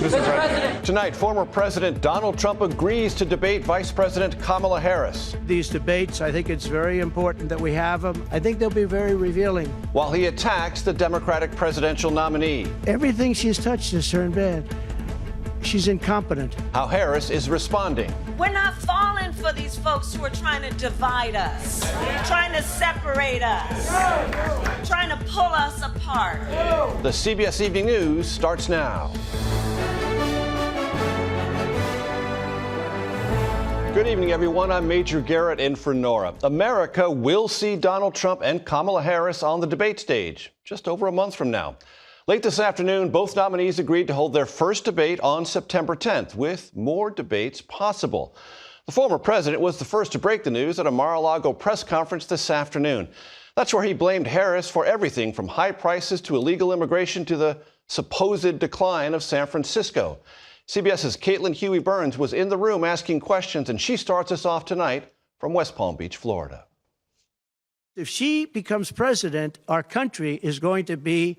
Mr. President. Tonight, former President Donald Trump agrees to debate Vice President Kamala Harris. These debates, I think it's very important that we have them. I think they'll be very revealing. While he attacks the Democratic presidential nominee. Everything she's touched has turned bad. She's incompetent. How Harris is responding. We're not falling for these folks who are trying to divide us, trying to separate us, trying to pull us apart. The CBS Evening News starts now. Good evening, everyone. I'm Major Garrett in for Nora. America will see Donald Trump and Kamala Harris on the debate stage just over a month from now. Late this afternoon, both nominees agreed to hold their first debate on September 10th, with more debates possible. The former president was the first to break the news at a Mar-a-Lago press conference this afternoon. That's where he blamed Harris for everything from high prices to illegal immigration to the supposed decline of San Francisco. CBS's Caitlin Huey-Burns was in the room asking questions, and she starts us off tonight from West Palm Beach, Florida. If she becomes president, our country is going to be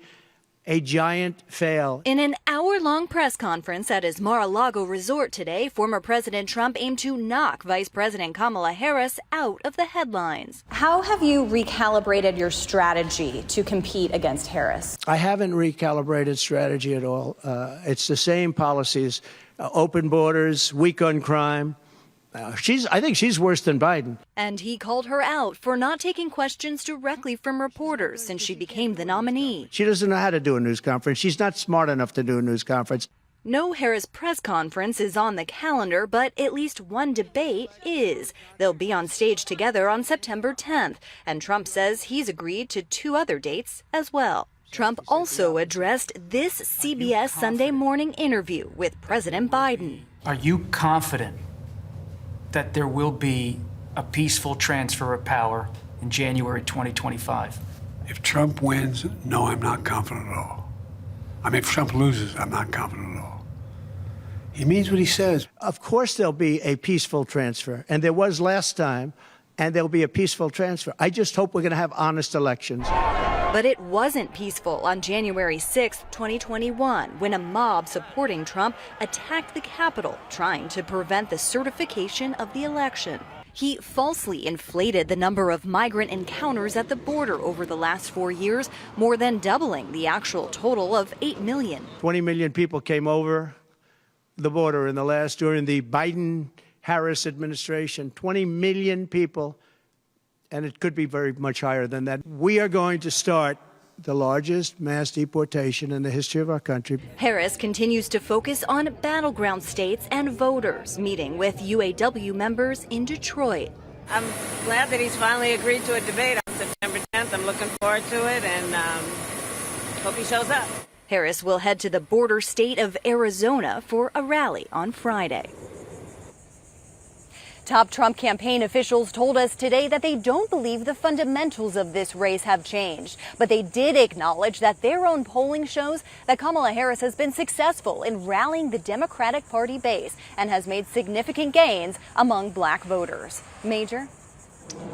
a giant fail. In an hour-long press conference at his Mar-a-Lago resort today, former President Trump aimed to knock Vice President Kamala Harris out of the headlines. How have you recalibrated your strategy to compete against Harris? I haven't recalibrated strategy at all. It's the same policies, open borders, weak on crime. I think she's worse than Biden. And he called her out for not taking questions directly from reporters since she became the nominee. She doesn't know how to do a news conference. She's not smart enough to do a news conference. No Harris press conference is on the calendar, but at least one debate is. They'll be on stage together on September 10th, and Trump says he's agreed to 2 other dates as well. Trump also addressed this CBS Sunday morning interview with President Biden. Are you confident that there will be a peaceful transfer of power in January 2025? If Trump wins, no, I'm not confident at all. I mean, if Trump loses, I'm not confident at all. He means what he says. Of course there'll be a peaceful transfer, and there was last time, and there'll be a peaceful transfer. I just hope we're going to have honest elections. But it wasn't peaceful on January 6, 2021, when a mob supporting Trump attacked the Capitol, trying to prevent the certification of the election. He falsely inflated the number of migrant encounters at the border over the last 4 years, more than doubling the actual total of 8 million. 20 million people came over the border during the Biden-Harris administration. 20 million people. And it could be very much higher than that. We are going to start the largest mass deportation in the history of our country. Harris continues to focus on battleground states and voters, meeting with UAW members in Detroit. I'm glad that he's finally agreed to a debate on September 10th. I'm looking forward to it and hope he shows up. Harris will head to the border state of Arizona for a rally on Friday. Top Trump campaign officials told us today that they don't believe the fundamentals of this race have changed, but they did acknowledge that their own polling shows that Kamala Harris has been successful in rallying the Democratic Party base and has made significant gains among black voters. Major?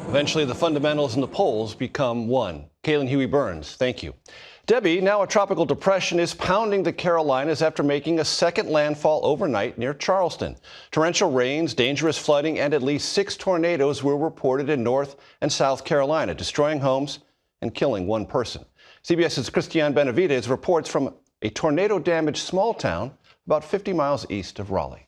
Eventually, the fundamentals in the polls become one. Caitlin Huey-Burns, thank you. Debbie, now a tropical depression is pounding the Carolinas after making a second landfall overnight near Charleston. Torrential rains, dangerous flooding, and at least 6 tornadoes were reported in North and South Carolina, destroying homes and killing 1 person. CBS's Christiane Benavides reports from a tornado-damaged small town about 50 miles east of Raleigh.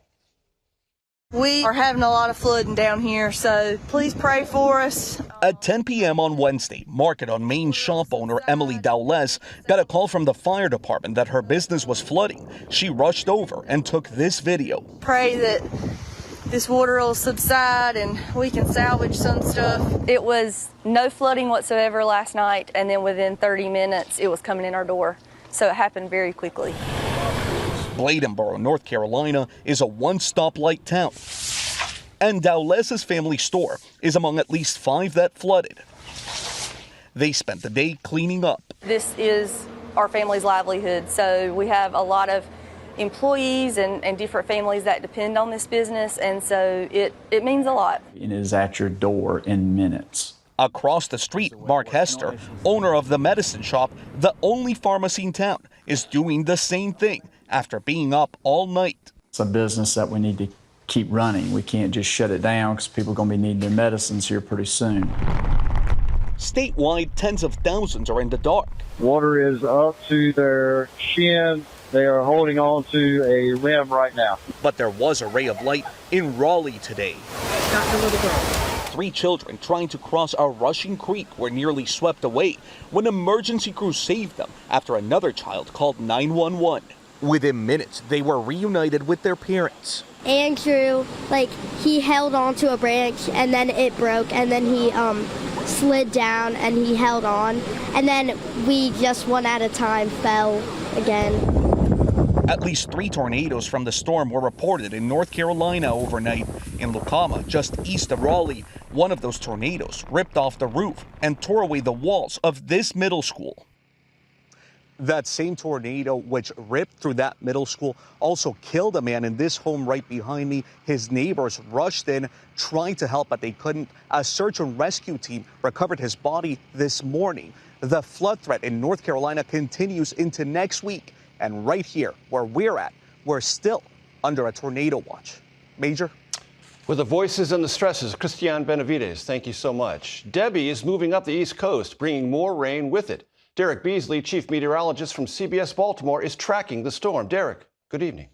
We are having a lot of flooding down here, so please pray for us. At 10 p.m. on Wednesday, Market on Main shop owner Emily Dowless got a call from the fire department that her business was flooding. She rushed over and took this video. Pray that this water will subside and we can salvage some stuff. It was no flooding whatsoever last night, and then within 30 minutes, it was coming in our door. So it happened very quickly. Bladenboro, North Carolina, is a one-stoplight town. And Dowless's family store is among at least 5 that flooded. They spent the day cleaning up. This is our family's livelihood, so we have a lot of employees and different families that depend on this business, and so it means a lot. It is at your door in minutes. Across the street, Mark Hester, owner of the medicine shop, the only pharmacy in town, is doing the same thing, after being up all night. It's a business that we need to keep running. We can't just shut it down because people are going to be needing their medicines here pretty soon. Statewide, tens of thousands are in the dark. Water is up to their chin. They are holding on to a limb right now. But there was a ray of light in Raleigh today. 3 children trying to cross a rushing creek were nearly swept away when emergency crews saved them after another child called 911. Within minutes, they were reunited with their parents. Andrew, he held onto a branch and then it broke and then he slid down and he held on. And then we just one at a time fell again. At least 3 tornadoes from the storm were reported in North Carolina overnight. In Lucama, just east of Raleigh, one of those tornadoes ripped off the roof and tore away the walls of this middle school. That same tornado which ripped through that middle school also killed a man in this home right behind me. His neighbors rushed in, trying to help, but they couldn't. A search and rescue team recovered his body this morning. The flood threat in North Carolina continues into next week. And right here, where we're at, we're still under a tornado watch. Major? With the voices and the stresses, Christian Benavides, thank you so much. Debbie is moving up the East Coast, bringing more rain with it. Derek Beasley, chief meteorologist from CBS Baltimore, is tracking the storm. Derek, good evening.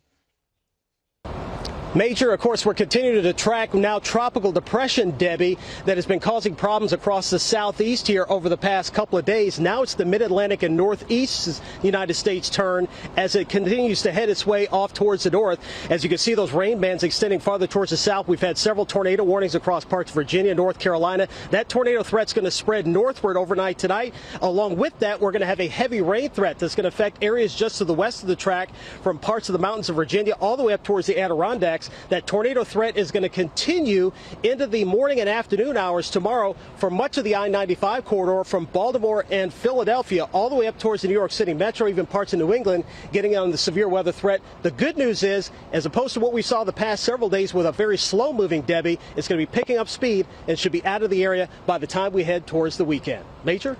Major, of course, we're continuing to track now tropical depression, Debbie, that has been causing problems across the southeast here over the past couple of days. Now it's the mid-Atlantic and northeast United States turn as it continues to head its way off towards the north. As you can see, those rain bands extending farther towards the south. We've had several tornado warnings across parts of Virginia, North Carolina. That tornado threat's going to spread northward overnight tonight. Along with that, we're going to have a heavy rain threat that's going to affect areas just to the west of the track from parts of the mountains of Virginia all the way up towards the Adirondacks. That tornado threat is going to continue into the morning and afternoon hours tomorrow for much of the I-95 corridor from Baltimore and Philadelphia all the way up towards the New York City metro, even parts of New England, getting on the severe weather threat. The good news is, as opposed to what we saw the past several days with a very slow-moving Debbie, it's going to be picking up speed and should be out of the area by the time we head towards the weekend. Major?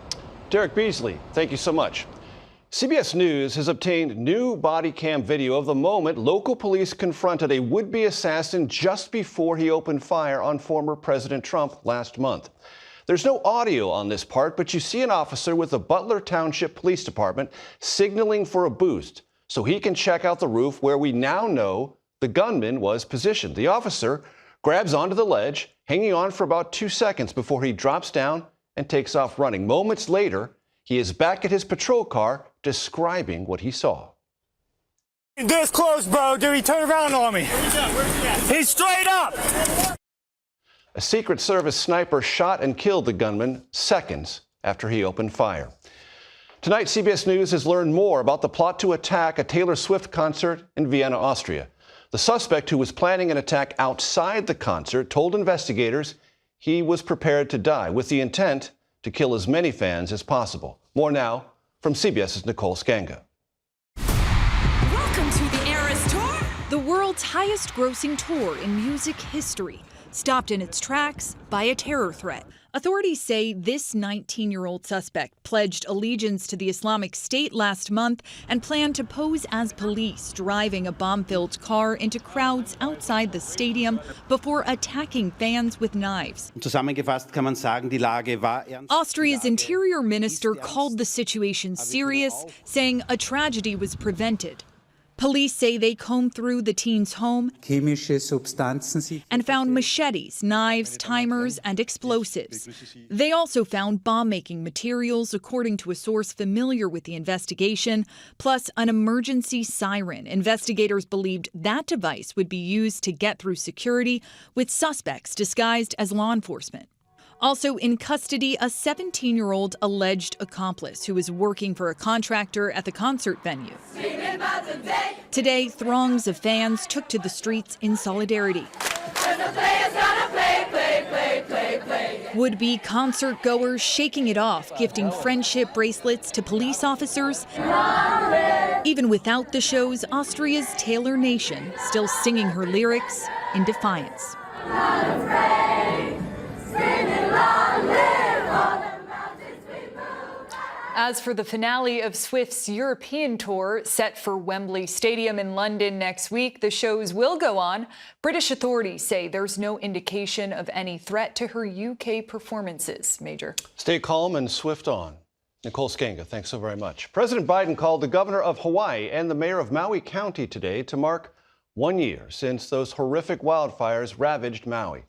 Derek Beasley, thank you so much. CBS News has obtained new body cam video of the moment local police confronted a would-be assassin just before he opened fire on former President Trump last month. There's no audio on this part, but you see an officer with the Butler Township Police Department signaling for a boost so he can check out the roof where we now know the gunman was positioned. The officer grabs onto the ledge, hanging on for about 2 seconds before he drops down and takes off running. Moments later, he is back at his patrol car describing what he saw. This close, bro. Dude, he turned around on me. He's straight up. A Secret Service sniper shot and killed the gunman seconds after he opened fire. Tonight, CBS News has learned more about the plot to attack a Taylor Swift concert in Vienna, Austria. The suspect, who was planning an attack outside the concert, told investigators he was prepared to die with the intent to kill as many fans as possible. More now from CBS's Nicole Skanga. Welcome to the Eras Tour. The world's highest grossing tour in music history, stopped in its tracks by a terror threat. Authorities say this 19-year-old suspect pledged allegiance to the Islamic State last month and planned to pose as police, driving a bomb-filled car into crowds outside the stadium before attacking fans with knives. Zusammengefasst kann man sagen, die Lage war ernst. Austria's interior minister called the situation serious, saying a tragedy was prevented. Police say they combed through the teen's home and found machetes, knives, timers, and explosives. They also found bomb-making materials, according to a source familiar with the investigation, plus an emergency siren. Investigators believed that device would be used to get through security, with suspects disguised as law enforcement. Also in custody, a 17-year-old alleged accomplice who was working for a contractor at the concert venue. Today, throngs of fans took to the streets in solidarity. Would-be concert-goers shaking it off, gifting friendship bracelets to police officers. Even without the shows, Austria's Taylor Nation still singing her lyrics in defiance. As for the finale of Swift's European tour, set for Wembley Stadium in London next week, the shows will go on. British authorities say there's no indication of any threat to her UK performances. Major. Stay calm and Swift on. Nicole Skenga, thanks so very much. President Biden called the governor of Hawaii and the mayor of Maui County today to mark 1 year since those horrific wildfires ravaged Maui.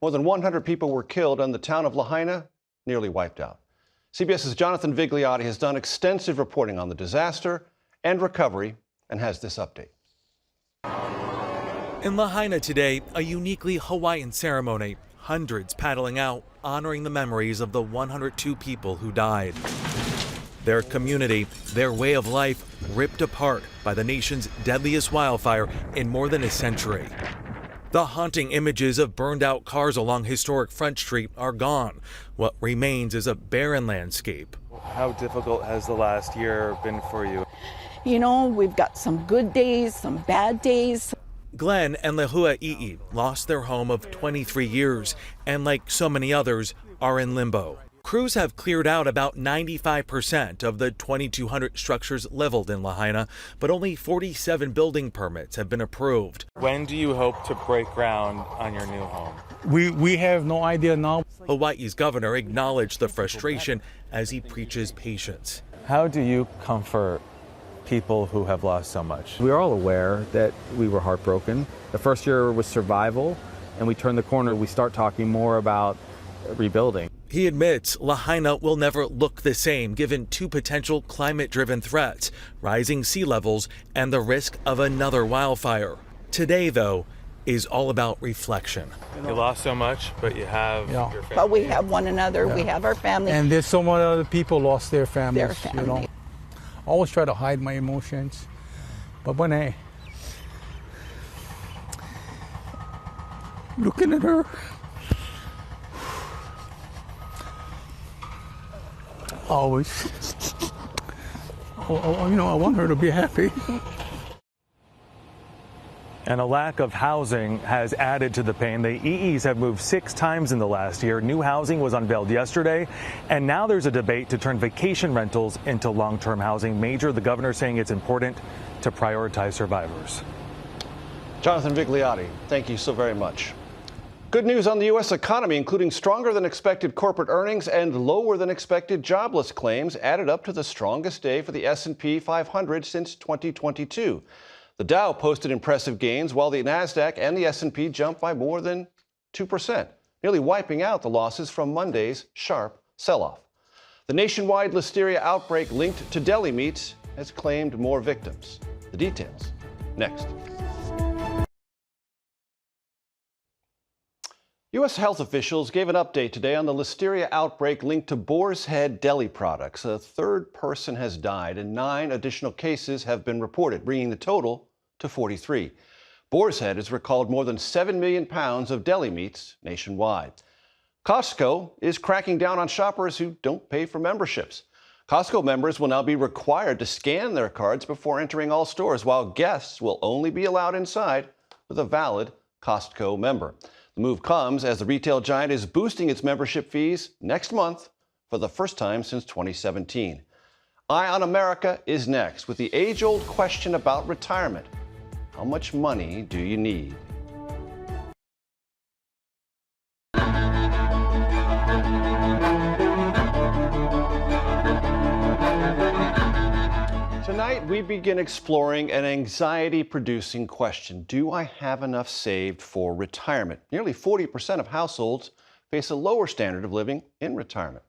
More than 100 people were killed and the town of Lahaina nearly wiped out. CBS's Jonathan Vigliotti has done extensive reporting on the disaster and recovery and has this update. In Lahaina today, a uniquely Hawaiian ceremony. Hundreds paddling out, honoring the memories of the 102 people who died. Their community, their way of life, ripped apart by the nation's deadliest wildfire in more than a century. The haunting images of burned out cars along historic Front Street are gone. What remains is a barren landscape. How difficult has the last year been for you? You know, we've got some good days, some bad days. Glenn and Lehua Ii lost their home of 23 years and, like so many others, are in limbo. Crews have cleared out about 95% of the 2,200 structures leveled in Lahaina, but only 47 building permits have been approved. When do you hope to break ground on your new home? We have no idea now. Hawaii's governor acknowledged the frustration as he preaches patience. How do you comfort people who have lost so much? We are all aware that we were heartbroken. The first year was survival, and we turned the corner. We start talking more about rebuilding. He admits Lahaina will never look the same given two potential climate-driven threats, rising sea levels and the risk of another wildfire. Today, though, is all about reflection. You lost so much, but you have your family. But we have one another, we have our family. And there's so many other people lost their families. Their family. You know. I always try to hide my emotions, but when I looking at her, always, I want her to be happy. And a lack of housing has added to the pain. The EEs have moved 6 times in the last year. New housing was unveiled yesterday, and now there's a debate to turn vacation rentals into long-term housing. Major, the governor saying it's important to prioritize survivors. Jonathan Vigliotti, thank you so very much. Good news on the U.S. economy, including stronger than expected corporate earnings and lower than expected jobless claims, added up to the strongest day for the S&P 500 since 2022. The Dow posted impressive gains, while the NASDAQ and the S&P jumped by more than 2%, nearly wiping out the losses from Monday's sharp sell-off. The nationwide listeria outbreak linked to deli meats has claimed more victims. The details next. U.S. health officials gave an update today on the listeria outbreak linked to Boar's Head deli products. A third person has died and 9 additional cases have been reported, bringing the total to 43. Boar's Head has recalled more than 7 million pounds of deli meats nationwide. Costco is cracking down on shoppers who don't pay for memberships. Costco members will now be required to scan their cards before entering all stores, while guests will only be allowed inside with a valid Costco member. The move comes as the retail giant is boosting its membership fees next month for the first time since 2017. Eye on America is next with the age-old question about retirement. How much money do you need? Tonight, we begin exploring an anxiety-producing question. Do I have enough saved for retirement? Nearly 40% of households face a lower standard of living in retirement.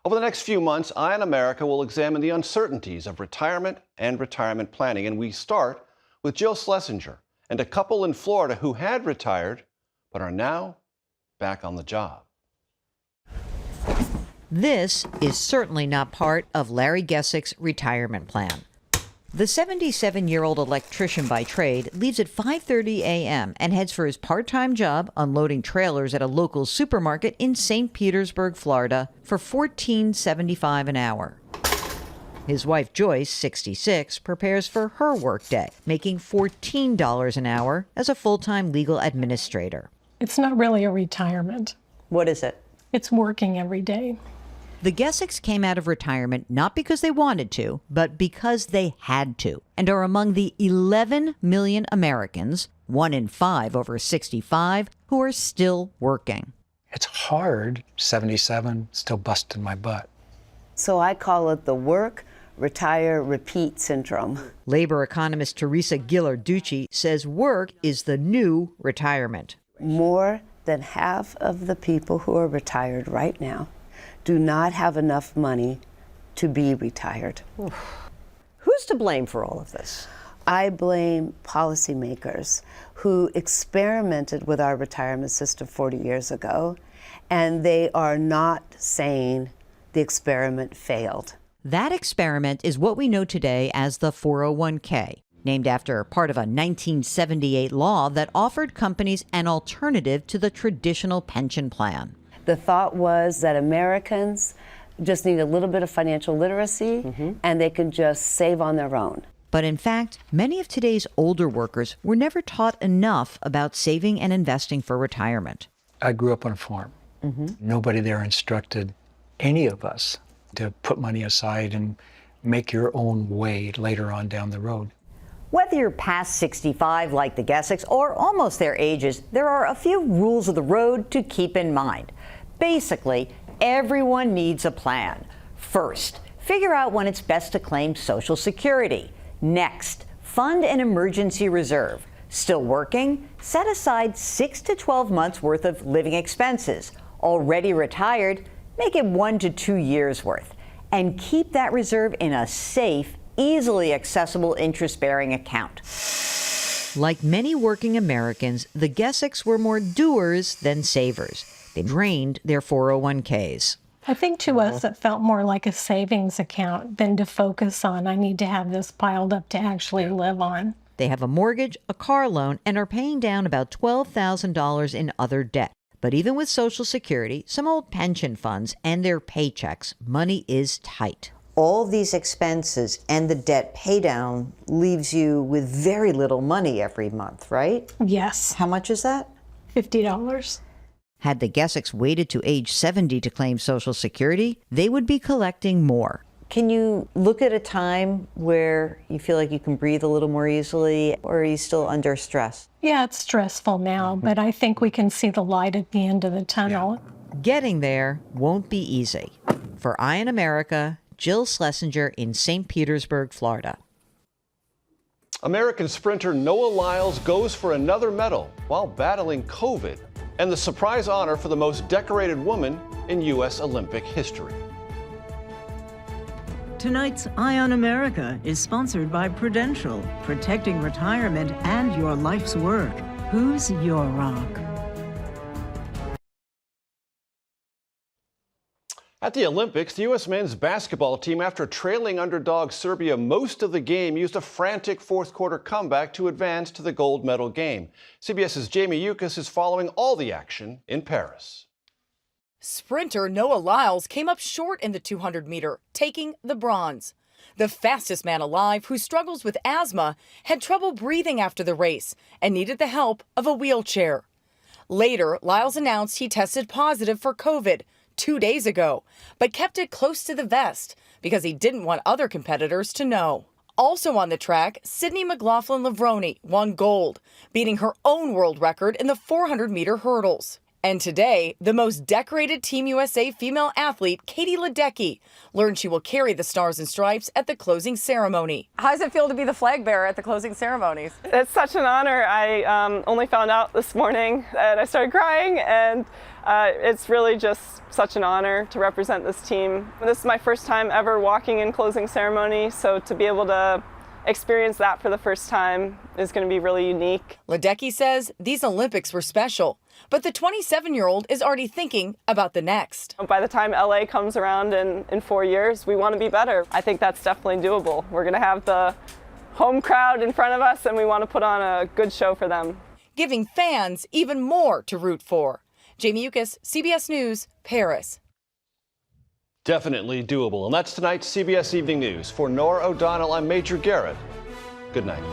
Over the next few months, Eye on America will examine the uncertainties of retirement and retirement planning. And we start with Jill Schlesinger and a couple in Florida who had retired but are now back on the job. This is certainly not part of Larry Gessick's retirement plan. The 77-year-old electrician by trade leaves at 5:30 a.m. and heads for his part-time job unloading trailers at a local supermarket in St. Petersburg, Florida, for $14.75 an hour. His wife, Joyce, 66, prepares for her workday, making $14 an hour as a full-time legal administrator. It's not really a retirement. What is it? It's working every day. The Gessiks came out of retirement not because they wanted to, but because they had to, and are among the 11 million Americans, 1 in 5 over 65, who are still working. It's hard, 77, still busting my butt. So I call it the work, retire, repeat syndrome. Labor economist Teresa Ghilarducci says work is the new retirement. More than half of the people who are retired right now do not have enough money to be retired. Who's to blame for all of this? I blame policymakers who experimented with our retirement system 40 years ago, and they are not saying the experiment failed. That experiment is what we know today as the 401k, named after part of a 1978 law that offered companies an alternative to the traditional pension plan. The thought was that Americans just need a little bit of financial literacy and they can just save on their own. But in fact, many of today's older workers were never taught enough about saving and investing for retirement. I grew up on a farm. Nobody there instructed any of us to put money aside and make your own way later on down the road. Whether you're past 65 like the Gessiks or almost their ages, there are a few rules of the road to keep in mind. Basically, everyone needs a plan. First, figure out when it's best to claim Social Security. Next, fund an emergency reserve. Still working? Set aside 6 to 12 months worth of living expenses. Already retired? Make it 1 to 2 years worth. And keep that reserve in a safe, easily accessible interest-bearing account. Like many working Americans, the Gessiks were more doers than savers. They drained their 401ks. I think to us it felt more like a savings account than to focus on, I need to have this piled up to actually live on. They have a mortgage, a car loan, and are paying down about $12,000 in other debt. But even with Social Security, some old pension funds, and their paychecks, money is tight. All these expenses and the debt pay down leaves you with very little money every month, right? Yes. How much is that? $50. Had the Gessiks waited to age 70 to claim Social Security, they would be collecting more. Can you look at a time where you feel like you can breathe a little more easily, or are you still under stress? Yeah, it's stressful now, but I think we can see the light at the end of the tunnel. Getting there won't be easy. For Eye on America, Jill Schlesinger in St. Petersburg, Florida. American sprinter Noah Lyles goes for another medal while battling COVID, and the surprise honor for the most decorated woman in U.S. Olympic history. Tonight's Eye on America is sponsored by Prudential, protecting retirement and your life's work. Who's your rock? At the Olympics, the U.S. men's basketball team, after trailing underdog Serbia most of the game, used a frantic fourth-quarter comeback to advance to the gold medal game. CBS's Jamie Yukas is following all the action in Paris. Sprinter Noah Lyles came up short in the 200-meter, taking the bronze. The fastest man alive, who struggles with asthma, had trouble breathing after the race and needed the help of a wheelchair. Later, Lyles announced he tested positive for COVID 2 days ago, but kept it close to the vest because he didn't want other competitors to know. Also on the track, Sydney McLaughlin-Levrone won gold, beating her own world record in the 400-meter hurdles. And today, the most decorated Team USA female athlete, Katie Ledecky, learned she will carry the Stars and Stripes at the closing ceremony. How does it feel to be the flag bearer at the closing ceremonies? It's such an honor. I only found out this morning and I started crying, and it's really just such an honor to represent this team. This is my first time ever walking in closing ceremony, so to be able to experience that for the first time is going to be really unique. Ledecky says these Olympics were special, but the 27-year-old is already thinking about the next. By the time LA comes around in 4 years, we want to be better. I think that's definitely doable. We're going to have the home crowd in front of us, and we want to put on a good show for them. Giving fans even more to root for. Jamie Yukas, CBS News, Paris. Definitely doable. And that's tonight's CBS Evening News. For Nora O'Donnell, I'm Major Garrett. Good night.